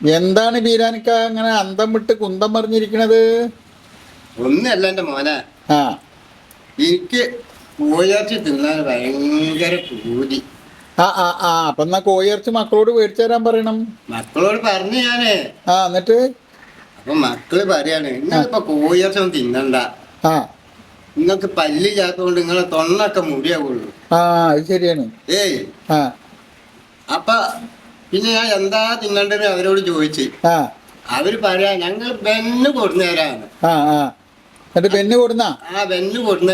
എന്താണ് ബീരാനിക്ക അങ്ങനെ അന്തം വിട്ട് കുന്തം പറഞ്ഞിരിക്കണത്? ഒന്നല്ല എന്റെ മോനെ, ആ എനിക്ക് കോഴിയിറച്ചി തിന്നാൻ ഭയങ്കര പൂതി. അപ്പൊ എന്നാ കോഴിയിറച്ചി മക്കളോട് മേടിച്ചു തരാൻ പറയണം. മക്കളോട് പറഞ്ഞു ഞാന്. എന്നിട്ട് അപ്പൊ മക്കള് പറയാണ്, ആ നിങ്ങളിപ്പോ കോഴിയിറച്ചി ഒന്നും തിന്നണ്ട, ആ നിങ്ങൾക്ക് പല്ലില്ലാത്തോണ്ട് നിങ്ങളെ തൊണ്ണൊക്കെ മുടിയാവുള്ളൂ. അത് ശരിയാണ്. ഏയ് ആ അപ്പൊ പിന്നെ ഞാൻ എന്താ തിന്നണ്ടെന്ന് അവരോട് ചോദിച്ചു. ആ അവര് പറയാ ഞങ്ങൾ ബെന്ന് കൊടുന്നേരാന്ന്. ആ ആ എന്നിട്ട് ബെന്ന് കൊടുന്നാ? ബെന്ന് കൊടുന്നു.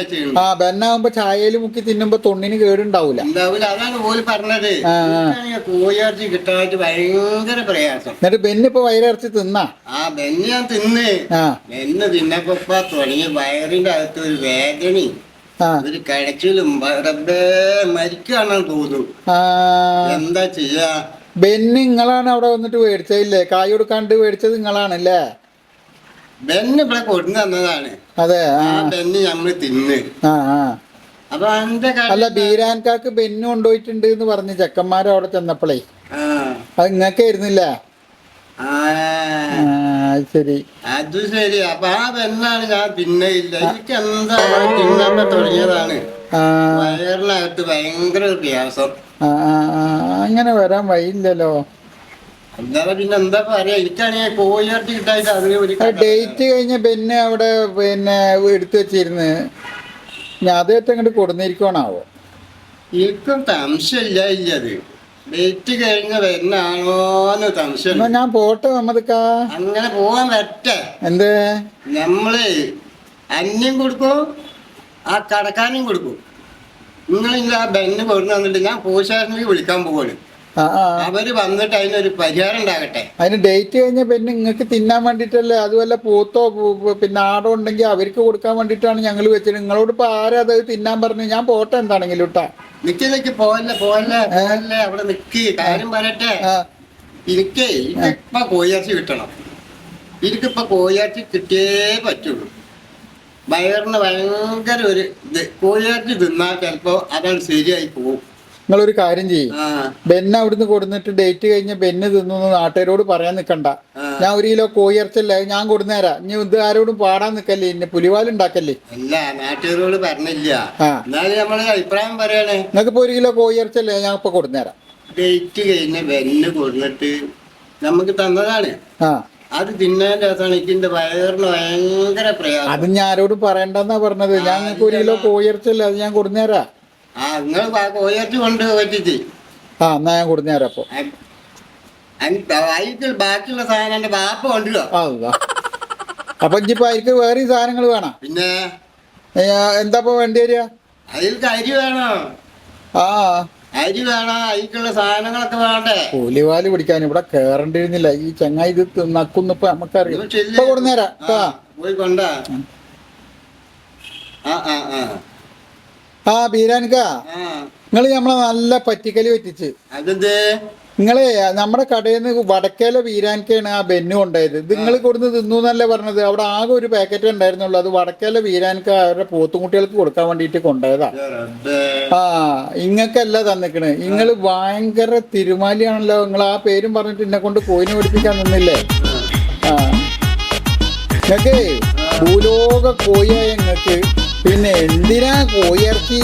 ബെന്നാകുമ്പോ ചായയിൽ മുക്കി തിന്നുമ്പോ തൊണ്ണിന് കേടുണ്ടാവൂല. ഉണ്ടാവൂല, അതാണ് ഓല് പറഞ്ഞത്. ആ കോഴിയിറച്ചി കിട്ടാനായിട്ട് ഭയങ്കര പ്രയാസം. എന്നിട്ട് ബെന്നിപ്പോ വയറിറച്ചി തിന്നാ? ബെന്ന് ഞാൻ തിന്ന്. ആ ബെന്ന് തിന്നപ്പോ തുടങ്ങി വയറിന്റെ അകത്ത് ഒരു വേദനയും ആ ഒരു കടച്ചിലും റബ്ബേ മരിക്കാണെന്ന് തോന്നും. എന്താ ചെയ്യാ? ബെന്ന് നിങ്ങളാണ് അവിടെ വന്നിട്ട് മേടിച്ചതില്ലേ? കായ് കൊടുക്കാണ്ട് മേടിച്ചത് നിങ്ങളാണല്ലേ? ബെന്ന് ഇവിടെ കൊടുന്നു തന്നതാണ്. അതെ. ബെന്ന് നമ്മള് തിന്ന്. അപ്പൊ അല്ല, ബീരാൻകാക്ക് ബെന്ന് കൊണ്ടുപോയിട്ടുണ്ട് എന്ന് പറഞ്ഞ് ചെക്കന്മാർ അവിടെ ചെന്നപ്പോളേ അത് നിങ്ങൾക്കായിരുന്നില്ല? ശരി, അത് ശരി. അപ്പൊ ബെന്നാണ് ഞാൻ തിന്നയില്ല. എനിക്ക് എന്താ തിന്നാൻ തുടങ്ങിയതാണ്. വയറിനകത്ത് ഭയങ്കര പ്രയാസം. അങ്ങനെ വരാൻ വഴിയില്ലല്ലോ. എന്താ പിന്നെ എന്താ പറയാ, എനിക്കാണെങ്കിൽ കോഴിയിറച്ചി കിട്ടായിട്ട് അതിന് ഒരു ഡേറ്റ് കഴിഞ്ഞ ബെന്ന് അവിടെ എടുത്തു വെച്ചിരുന്ന് ഞാൻ അതേറ്റം അങ്ങോട്ട് കൊടുന്നിരിക്കണാവോ? എനിക്കും സംശയമില്ല. അത് ഡേറ്റ് കഴിഞ്ഞ വരുന്നാണോന്ന് സംശയം. ഞാൻ പോട്ടെ നമ്മൾക്കാ അങ്ങനെ പോവാൻ പറ്റേ? എന്തേ? നമ്മള് അന്യം കൊടുക്കും, ആ കടക്കാനും കൊടുക്കും. നിങ്ങളില്ല ബെന്ന് കൊടുന്നു തന്നിട്ട് ഞാൻ പോലീസ് സ്റ്റേഷനിലേക്ക് വിളിക്കാൻ പോവാണ്. അവര് വന്നിട്ട് അതിനൊരു പരിഹാരം ഉണ്ടാകട്ടെ. അതിന് ഡേറ്റ് കഴിഞ്ഞ ബെന്ന് നിങ്ങൾക്ക് തിന്നാൻ വേണ്ടിട്ടല്ലേ? അതുമല്ല പോത്തോ പിന്നെ ആടോ ഉണ്ടെങ്കിൽ അവർക്ക് കൊടുക്കാൻ വേണ്ടിട്ടാണ് ഞങ്ങൾ വെച്ചത്. നിങ്ങളോട് ഇപ്പൊ ആരാ അത് തിന്നാൻ പറഞ്ഞു? ഞാൻ പോട്ടെ എന്താണെങ്കിലും ഇട്ടാ. നിക്ക് പോവല്ലേ അവിടെ നിക്ക്, കാര്യം പറയട്ടെ. എനിക്കിപ്പൊ കോഴിയിറച്ചി കിട്ടണം. എനിക്കിപ്പൊ കോഴിയിറച്ചി കിട്ടിയേ പറ്റുള്ളൂ. വയറിന് ഭയങ്കര ഒരു ഇത്. കോഴിയിറച്ചി തിന്നാൽ ചിലപ്പോ അതാണ് ശരിയായി പോകും. നിങ്ങളൊരു കാര്യം ചെയ്യും, ബെന്ന് അവിടുന്ന് കൊടുത്തിട്ട് ഡേറ്റ് കഴിഞ്ഞ ബെന്ന് തിന്നു നാട്ടുകാരോട് പറയാൻ നിൽക്കണ്ട. ഞാൻ 1 കിലോ കോഴിയിറച്ചല്ലേ ഞാൻ കൊടുന്നേരാം. ഇനി ഇത് ആരോടും പാടാൻ നിക്കല്ലേ, ഇന്നെ പുലിവാലുണ്ടാക്കല്ലേ. അല്ല, നാട്ടുകാരോട് പറഞ്ഞില്ല. എന്നാലും നമ്മള് അഭിപ്രായം പറയണേ. നിങ്ങൾക്കിപ്പോ 1 കിലോ കോഴിയിറച്ചല്ലേ ഞാൻ ഇപ്പൊ കൊടുന്നേരാം. ഡേറ്റ് കഴിഞ്ഞ ബെന്ന് കൊടുത്തിട്ട് നമുക്ക് തന്നതാണ്. അത് തിന്നാൻ രസമാണ്. ഇതിന്റെ വയറിന് ഭയങ്കര പ്രയാസം. അത് ഞാൻ ആരോടും പറയണ്ടെന്നാ പറഞ്ഞത്. ഞാൻ നിങ്ങൾക്ക് 1 കിലോ കോഴിയിറച്ചല്ലേ അത് ഞാൻ കൊടുന്നേരാം. നിങ്ങൾ കോഴിയിറച്ചി കൊണ്ട് പറ്റിച്ച് എന്നാ ഞാൻ കൊടുന്നേരാം. അപ്പൊ അതിൽ ബാക്കിയുള്ള സാധനം എന്റെ ബാപ്പ കൊണ്ടല്ലോ. അപ്പൊ ഇനിയിപ്പോ അതിൽക്ക് വേറെ സാധനങ്ങൾ വേണം. പിന്നെ എന്താ വേണ്ടി വരിക? അതിൽക്ക് അരി വേണോ? അരി വേണം, അതിൽക്കുള്ള സാധനങ്ങളൊക്കെ വേണ്ടേ? കൂലിവാല് പിടിക്കാൻ ഇവിടെ കേറണ്ടിരുന്നില്ല. ഈ ചങ്ങായി ഇത് നക്കുന്നിപ്പോ നമുക്കറിയാം. കൊടുന്നേരാ പോയി കൊണ്ടാ. ബീരാൻക, നിങ്ങള് നമ്മളെ നല്ല പറ്റിക്കല് പറ്റിച്ച്. അതെന്തേ? നിങ്ങളെ നമ്മുടെ കടയിൽ നിന്ന് വടക്കേല ബീരാൻക്കാണ് ആ ബെന്ന് കൊണ്ടുപോയത്. ഇത് നിങ്ങൾ കൊടുന്ന് തിന്നു എന്നല്ലേ പറഞ്ഞത്? അവിടെ ആകെ ഒരു പാക്കറ്റ് ഉണ്ടായിരുന്നുള്ളൂ. അത് വടക്കേല ബീരാൻക അവരുടെ പോത്തുകുട്ടികൾക്ക് കൊടുക്കാൻ വേണ്ടിട്ട് കൊണ്ടുപോയതാ. ഇങ്ങക്കല്ല തന്നിക്കണ്. നിങ്ങൾ ഭയങ്കര തിരുമാലിയാണല്ലോ. നിങ്ങൾ ആ പേരും പറഞ്ഞിട്ട് എന്നെ കൊണ്ട് കോയിനെ പഠിപ്പിക്കാൻ നിന്നില്ലേ? നിങ്ങക്ക് ഭൂലോക കോഴിയായ നിങ്ങക്ക് പിന്നെ എന്തിനാ കോഴിയിറച്ചി?